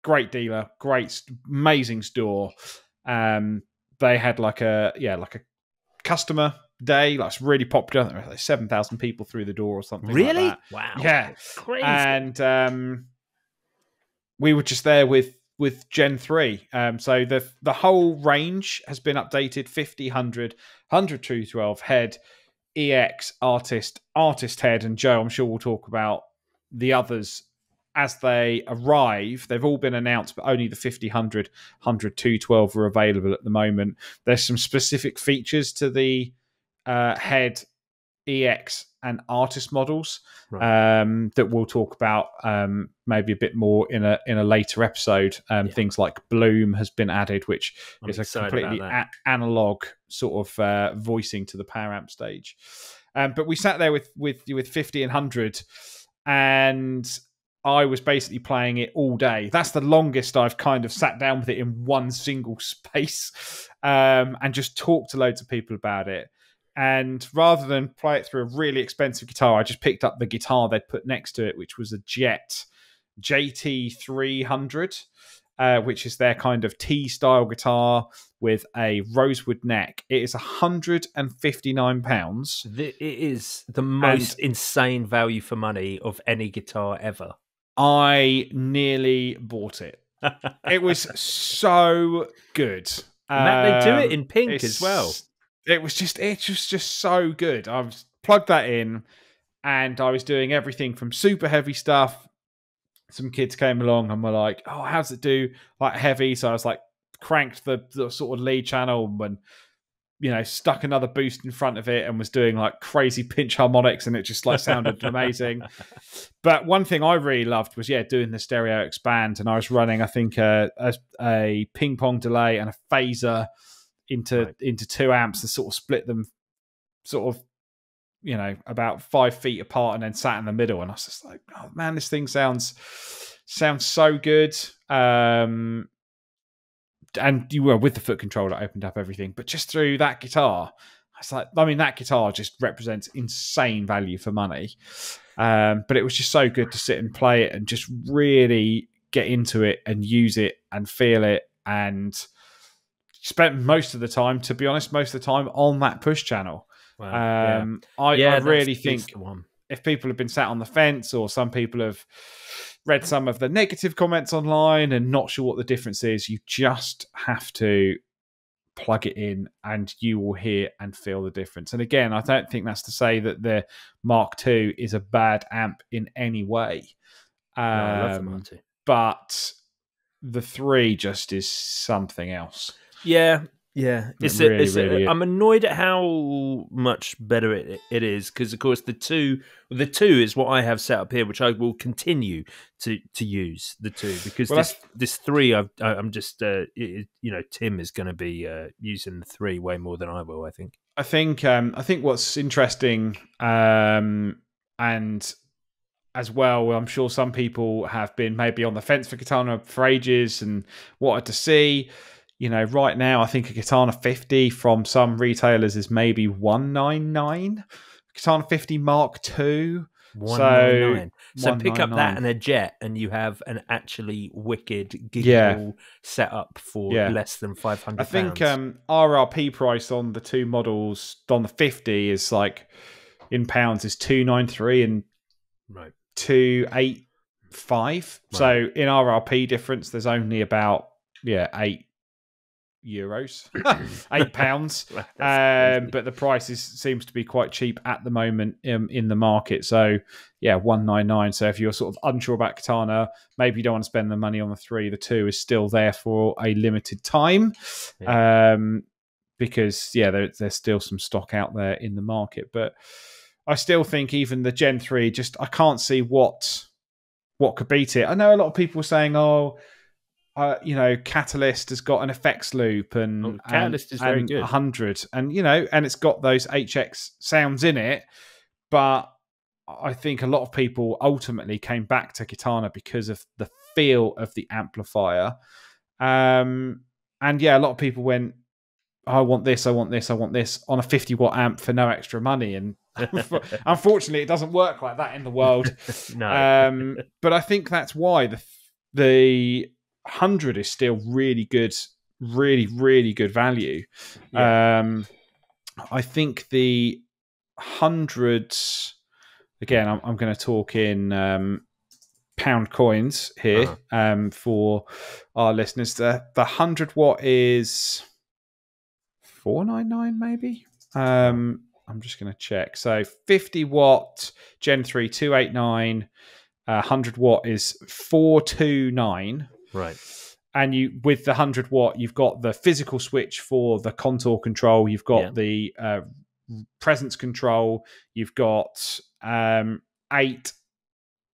Great dealer, amazing store. They had like a customer day, like it's really popular. There were like 7,000 people through the door or something. Really? Like that. Wow. Yeah. That's crazy. And we were just there with Gen3. So the whole range has been updated: 50, 100, 100 212 head, EX artist head, and Joe, I'm sure we'll talk about the others as they arrive. They've all been announced, but only the 50, 100, 100 212 are available at the moment. There's some specific features to the head, EX, and artist models that we'll talk about maybe a bit more in a later episode. Things like Bloom has been added, which is a completely analog sort of voicing to the power amp stage. But we sat there with 50 and 100, and I was basically playing it all day. That's the longest I've kind of sat down with it in one single space, and just talked to loads of people about it. And rather than play it through a really expensive guitar, I just picked up the guitar they'd put next to it, which was a Jet JT300, which is their kind of T-style guitar with a rosewood neck. It is £159. It is the most insane value for money of any guitar ever. I nearly bought it. It was so good. Matt, they do it in pink as well. It was just so good. I was plugged that in, and I was doing everything from super heavy stuff. Some kids came along and were like, "Oh, how's it do like heavy?" So I was like, cranked the sort of lead channel and stuck another boost in front of it and was doing like crazy pinch harmonics, and it just like sounded amazing. But one thing I really loved was doing the stereo expand, and I was running I think a ping pong delay and a phaser into 2 amps and sort of split them sort of about 5 feet apart and then sat in the middle, and I was just like, oh man, this thing sounds so good. And you were with the foot controller, opened up everything, but just through that guitar, it's like, I mean, that guitar just represents insane value for money. But it was just so good to sit and play it and just really get into it and use it and feel it, and spent most of the time on that push channel. Wow. I really think if people have been sat on the fence, or some people have read some of the negative comments online and not sure what the difference is, you just have to plug it in and you will hear and feel the difference. And again, I don't think that's to say that the Mark II is a bad amp in any way. No, I love the Mark II. But the 3 just is something else. Yeah. I'm annoyed at how much better it is, because of course the two is what I have set up here, which I will continue to use the 2, because this 3 I'm just Tim is going to be using the 3 way more than I will. I think what's interesting, and as well. I'm sure some people have been maybe on the fence for Katana for ages and wanted to see. Right now, I think a Katana 50 from some retailers is maybe $199. Katana 50 Mark II. So pick up that and a jet, and you have an actually wicked giggable setup for less than £500. I think RRP price on the two models on the 50 is like in pounds is 293 and 285. Right. So in RRP difference, there's only about €8, £8. But the price seems to be quite cheap at the moment in the market. So $199. So if you're sort of unsure about Katana, maybe you don't want to spend the money on the 3. The 2 is still there for a limited time, because there's still some stock out there in the market. But I still think even the Gen 3, I can't see what could beat it. I know a lot of people were saying, Catalyst has got an effects loop and Catalyst is very good. 100, and and it's got those HX sounds in it. But I think a lot of people ultimately came back to Katana because of the feel of the amplifier. And a lot of people went, I want this, I want this, I want this on a 50-watt amp for no extra money. And unfortunately, it doesn't work like that in the world. No. But I think that's why the 100 is still really good, really, really good value. I think the 100s, again, I'm going to talk in pound coins here for our listeners. The 100-watt is $499 maybe. I'm just going to check. So 50-watt Gen 3 $289, 100-watt is $429. Right. And with the 100-watt, you've got the physical switch for the contour control. You've got the presence control. You've got 8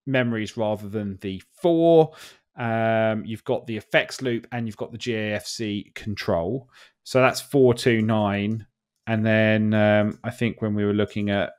memories rather than the 4. You've got the effects loop, and you've got the GAFC control. So that's $429. And then I think when we were looking at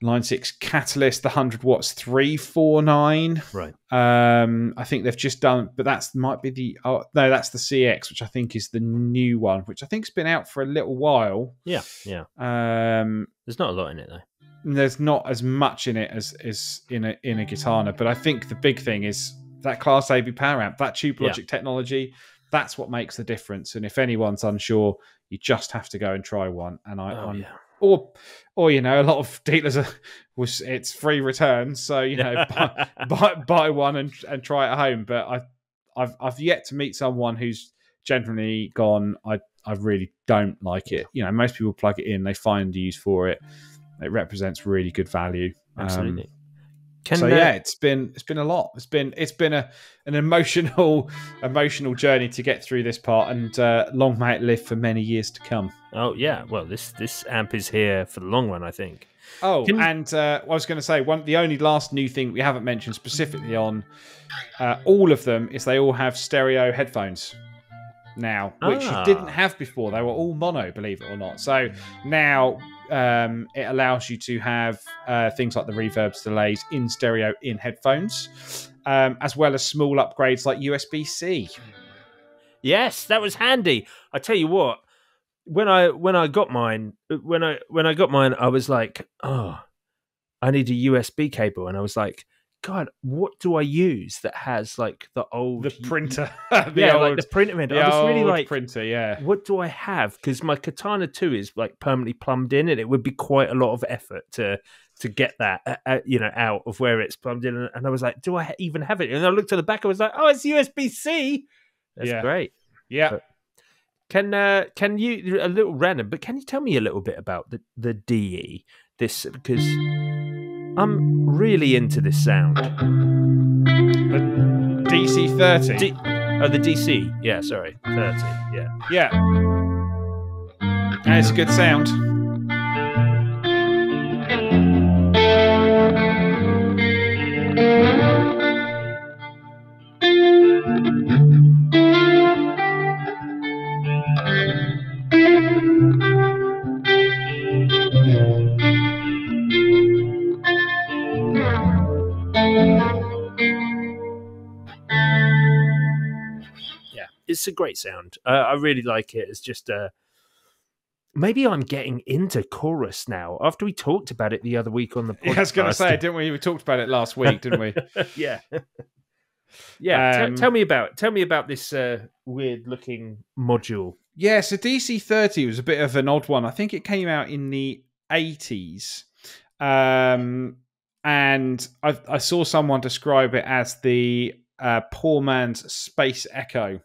Line 6 Catalyst, the 100 watts, $349. Right. I think they've just done, but that's might be that's the CX, which I think is the new one, which I think's been out for a little while. Yeah. There's not a lot in it though. There's not as much in it as in a Katana, but I think the big thing is that Class AB power amp, that Tube Logic technology. That's what makes the difference. And if anyone's unsure, you just have to go and try one. And or a lot of dealers it's free returns, so buy one and try it at home. But I've yet to meet someone who's generally gone, I really don't like it. Most people plug it in, they find a use for it. It represents really good value. Absolutely. It's been a lot. It's been an emotional journey to get through this part, and long may it live for many years to come. Oh yeah, well this amp is here for the long run, I think. I was going to say the only last new thing we haven't mentioned specifically on all of them is they all have stereo headphones now, which you didn't have before. They were all mono, believe it or not. So now it allows you to have things like the reverbs, delays in stereo in headphones, as well as small upgrades like USB-C. Yes, that was handy. I tell you what, when I got mine, I was like, oh, I need a USB cable, and I was like, God, what do I use that has like the printer? Like the printer. I was really like, printer, yeah. What do I have? Because my Katana 2 is like permanently plumbed in, and it would be quite a lot of effort to get that out of where it's plumbed in. And I was like, do I even have it? And I looked at the back, I was like, oh, it's USB-C. That's great. Yeah. But can you, a little random, but can you tell me a little bit about the DE? This, because I'm really into this sound. The DC-30. The DC. Yeah, sorry. 30. Yeah. Yeah. And it's a good sound. it's a great sound. I really like it. It's just maybe I'm getting into chorus now. After we talked about it the other week on the podcast. I was going to say, didn't we? We talked about it last week, didn't we? Yeah. Yeah. Tell me about this weird looking module. Yeah, so DC30 was a bit of an odd one. I think it came out in the 80s. And I saw someone describe it as the poor man's Space Echo.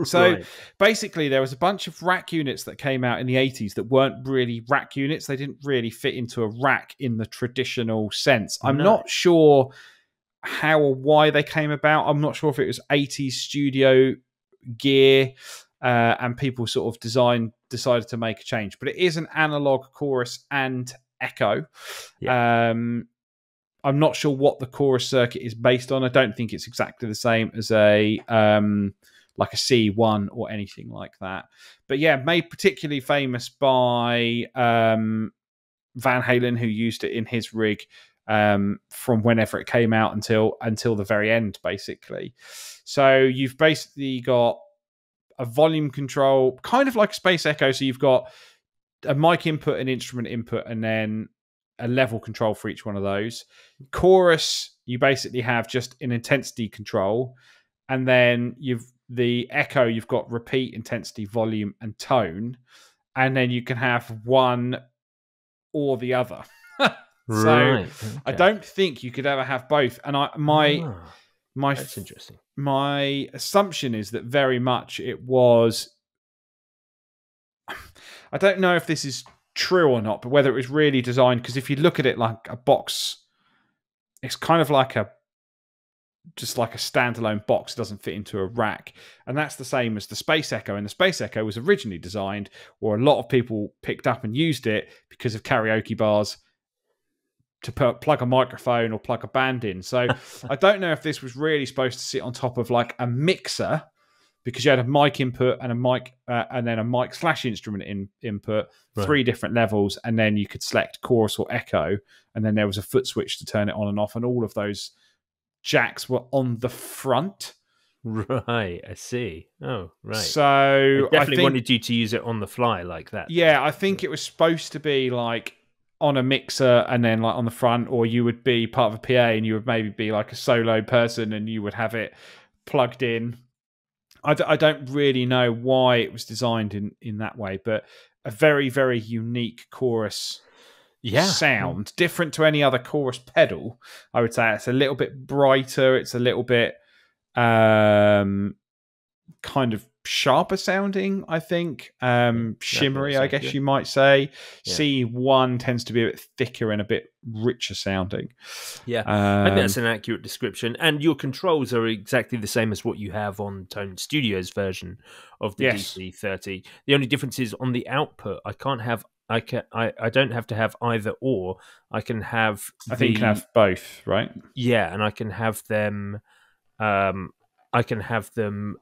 So basically, there was a bunch of rack units that came out in the 80s that weren't really rack units. They didn't really fit into a rack in the traditional sense. I'm not sure how or why they came about. I'm not sure if it was 80s studio gear and people sort of decided to make a change. But it is an analog chorus and echo. Yeah. I'm not sure what the chorus circuit is based on. I don't think it's exactly the same as a like a C1 or anything like that. But yeah, made particularly famous by Van Halen, who used it in his rig from whenever it came out until the very end, basically. So you've basically got a volume control, kind of like a Space Echo. So you've got a mic input, an instrument input, and then a level control for each one of those. Chorus, you basically have just an intensity control, and then the echo, you've got repeat, intensity, volume, and tone, and then you can have one or the other. So okay. I don't think you could ever have both. And that's interesting. My assumption is that very much it was. I don't know if this is true or not, but whether it was really designed, because if you look at it like a box, it's kind of like just like a standalone box. It doesn't fit into a rack, and that's the same as the Space Echo. And the Space Echo was originally designed, or a lot of people picked up and used it because of karaoke bars to plug a microphone or plug a band in. So I don't know if this was really supposed to sit on top of like a mixer, because you had a mic input and a mic and then a mic / instrument input, right. 3 different levels, and then you could select chorus or echo, and then there was a foot switch to turn it on and off, and all of those jacks were on the front. Right, I see. Oh, right. So I definitely wanted you to use it on the fly like that. Yeah, I think it was supposed to be like on a mixer and then like on the front, or you would be part of a PA and you would maybe be like a solo person and you would have it plugged in. I don't really know why it was designed in that way, but a very, very unique chorus sound, different to any other chorus pedal. I would say it's a little bit brighter. It's a little bit kind of sharper sounding, I think. Shimmery, I guess you might say. Yeah. C1 tends to be a bit thicker and a bit richer sounding. Yeah, I think that's an accurate description. And your controls are exactly the same as what you have on Tone Studio's version of the DC30. The only difference is on the output. I don't have to have either or. I can have. I think you can have both, right? Yeah, and I can have them. I can have them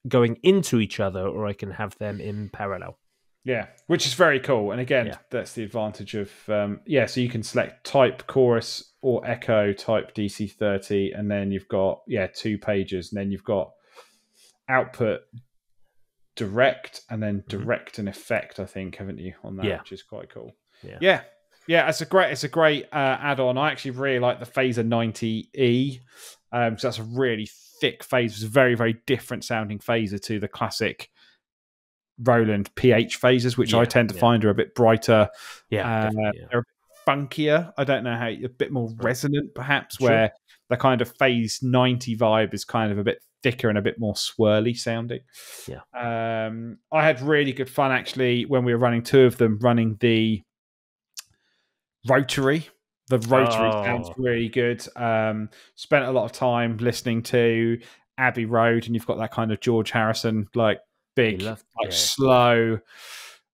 going into each other, or I can have them in parallel. Yeah, which is very cool. And again, that's the advantage of so you can select type chorus or echo, type DC30, and then you've got 2 pages, and then you've got output direct, and then direct and effect, I think, haven't you, on that, which is quite cool. Yeah, it's a great add-on. I actually really like the Phaser 90E. So that's a really thick phaser. It's a very, very different sounding phaser to the classic Roland PH phasers, which I tend to find are a bit brighter. They're a bit funkier. I don't know how, a bit more resonant, perhaps, where the kind of Phase 90 vibe is kind of a bit thicker and a bit more swirly sounding. Yeah. I had really good fun, actually, when we were running 2 of them, running the rotary. The rotary sounds really good. Spent a lot of time listening to Abbey Road, and you've got that kind of George Harrison, like big, slow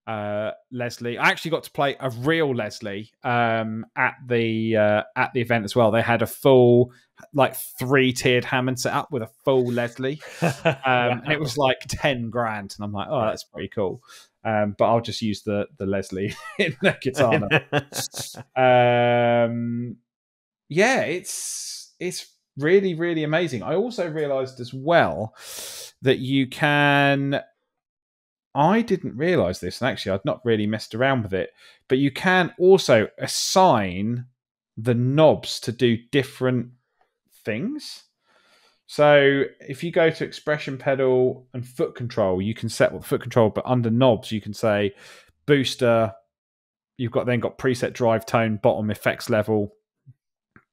Leslie. I actually got to play a real Leslie at the event as well. They had a full, like, 3-tiered Hammond set up with a full Leslie, and it was like 10 grand. And I'm like, oh, that's pretty cool. But I'll just use the Leslie in the Katana. It's really, really amazing. I also realized as well that you can. I didn't realize this, and actually, I'd not really messed around with it, but you can also assign the knobs to do different things. So if you go to expression pedal and foot control, you can set what foot control, but under knobs, you can say booster. You've got preset drive tone, bottom effects level,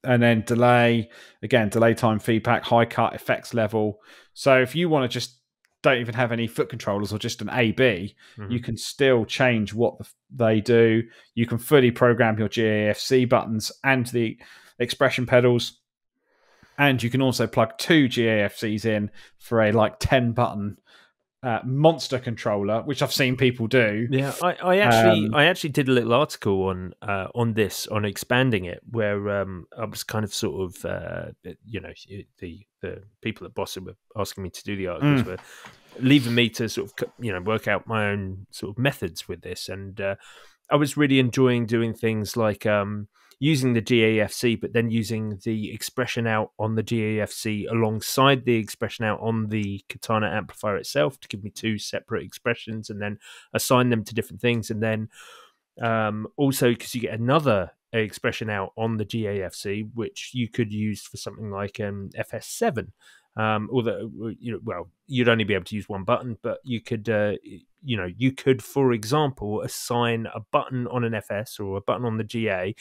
and then delay, again, delay time feedback, high cut effects level. So if you want to just don't even have any foot controllers or just an A/B, you can still change what they do. You can fully program your GAFC buttons and the expression pedals. And you can also plug 2 GAFCs in for a 10 button monster controller, which I've seen people do. Yeah, I actually did a little article on this, on expanding it, where I was kind of sort of the people at Boss were asking me to do the articles were leaving me to sort of work out my own sort of methods with this, and I was really enjoying doing things like using the GAFC, but then using the expression out on the GAFC alongside the expression out on the Katana amplifier itself to give me 2 separate expressions, and then assign them to different things. And then also, because you get another expression out on the GAFC, which you could use for something like FS7. Although, you'd only be able to use one button, but you could, you could, for example, assign a button on an FS or a button on the GA.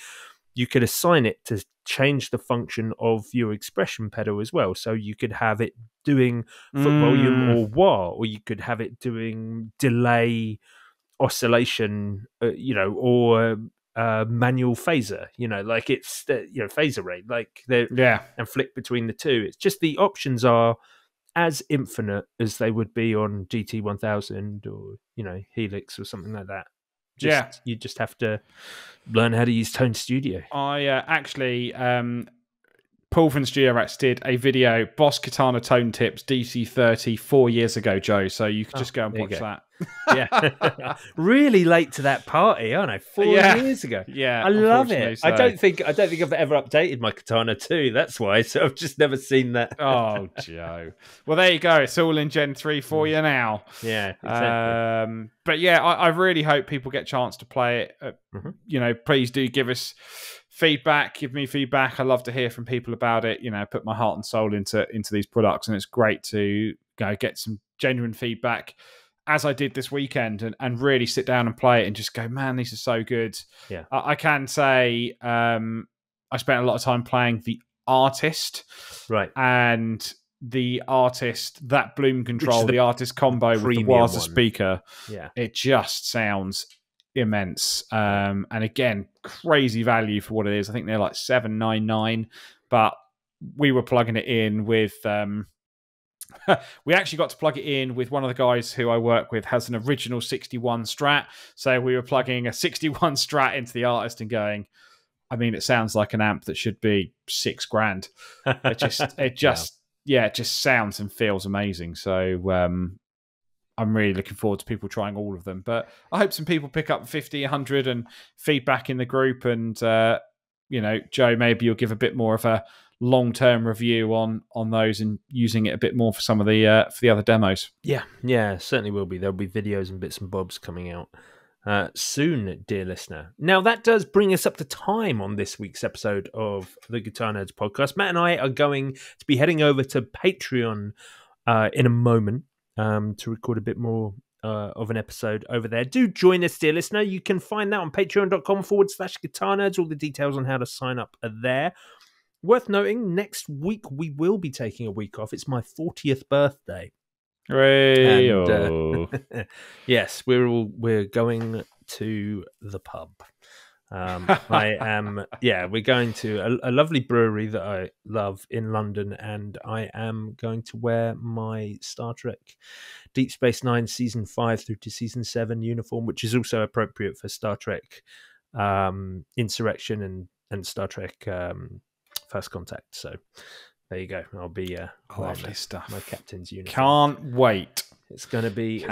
You could assign it to change the function of your expression pedal as well. So you could have it doing foot volume or wah, or you could have it doing delay, oscillation, or manual phaser. It's phaser rate, and flick between the two. It's just the options are as infinite as they would be on GT1000 or Helix or something like that. You just have to learn how to use Tone Studio. I actually, Paul from Studio did a video, Boss Katana Tone Tips DC30 4 years ago, Joe. So you could just go and watch that. Yeah, really late to that party, aren't I? 4 years ago. Yeah, I love it. So. I don't think I've ever updated my Katana 2. That's why. So I've just never seen that. Oh, Joe. Well, there you go. It's all in Gen 3 for you now. Yeah, exactly. But yeah, I really hope people get a chance to play it. Please do give us feedback. Give me feedback. I love to hear from people about it. Put my heart and soul into these products, and it's great to get some genuine feedback, as I did this weekend, and really sit down and play it and just go, man, these are so good. Yeah, I can say I spent a lot of time playing the Artist, right, and the Artist, that Bloom control, the Artist combo with the Waza speaker. Yeah, it just sounds immense. And again, crazy value for what it is. I think they're like $799, but we were plugging it in with. We actually got to plug it in with one of the guys who I work with has an original 61 Strat. So we were plugging a 61 Strat into the Artist and going, it sounds like an amp that should be $6,000. It just sounds and feels amazing. So I'm really looking forward to people trying all of them. But I hope some people pick up 50, 100 and feedback in the group. And, Joe, maybe you'll give a bit more of a long-term review on those and using it a bit more for some of the other demos. Yeah, certainly will be. There'll be videos and bits and bobs coming out soon, dear listener. Now, that does bring us up to time on this week's episode of the Guitar Nerds podcast. Matt and I are going to be heading over to Patreon in a moment to record a bit more of an episode over there. Do join us, dear listener. You can find that on patreon.com/Guitar Nerds. All the details on how to sign up are there. Worth noting, next week we will be taking a week off. It's my 40th birthday. Hooray! And, yes, we're going to the pub. We're going to a lovely brewery that I love in London, and I am going to wear my Star Trek Deep Space Nine Season 5 through to Season 7 uniform, which is also appropriate for Star Trek Insurrection and Star Trek First Contact. So there you go. I'll be lovely stuff. My captain's uniform. Can't wait. It's going to be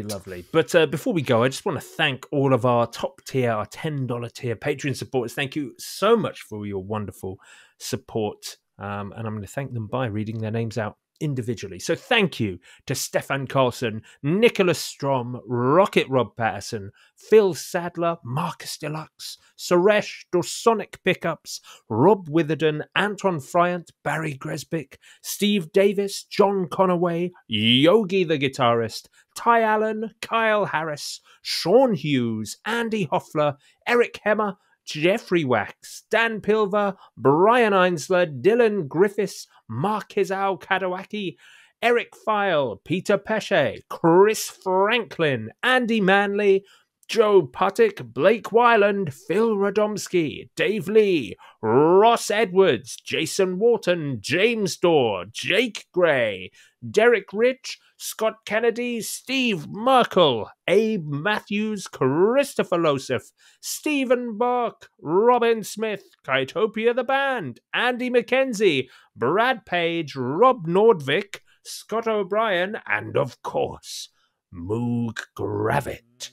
lovely. But before we go, I just want to thank all of our top tier, our $10 tier Patreon supporters. Thank you so much for your wonderful support and I'm going to thank them by reading their names out individually. So thank you to Stefan Carlson, Nicholas Strom, Rocket Rob Patterson, Phil Sadler, Marcus Deluxe, Suresh, Dorsonic Pickups, Rob Witherden, Anton Fryant, Barry Gresbick, Steve Davis, John Conaway, Yogi the guitarist, Ty Allen, Kyle Harris, Sean Hughes, Andy Hoffler, Eric Hemmer, Jeffrey Wax, Dan Pilver, Brian Einsler, Dylan Griffiths, Mark Hizao Kadawaki, Eric File, Peter Pesce, Chris Franklin, Andy Manley, Joe Puttick, Blake Wyland, Phil Radomski, Dave Lee, Ross Edwards, Jason Wharton, James Dorr, Jake Gray, Derek Rich, Scott Kennedy, Steve Merkel, Abe Matthews, Christopher Losif, Stephen Burke, Robin Smith, Kytopia the Band, Andy McKenzie, Brad Page, Rob Nordvik, Scott O'Brien, and of course, Moog Gravit.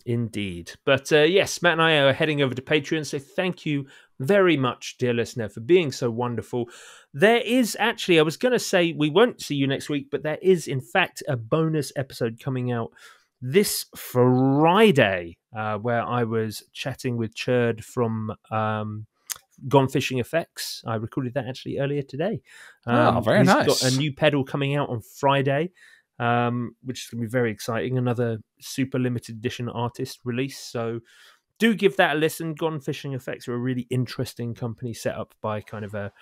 Indeed. But yes, Matt and I are heading over to Patreon, so thank you very much, dear listener, for being so wonderful. There is actually, I was going to say we won't see you next week, but there is in fact a bonus episode coming out this Friday where I was chatting with Cherd from Gone Fishing Effects. I recorded that actually earlier today. Very nice. He's got a new pedal coming out on Friday, which is going to be very exciting. Another super limited edition artist release. So do give that a listen. Gone Fishing Effects are a really interesting company set up by kind of a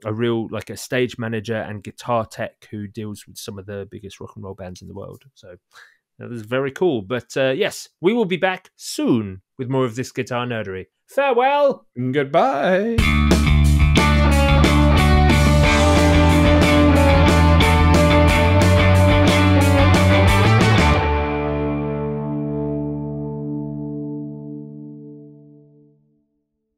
real, like a stage manager and guitar tech who deals with some of the biggest rock and roll bands in the world. So that is very cool. But yes, we will be back soon with more of this guitar nerdery. Farewell. Goodbye.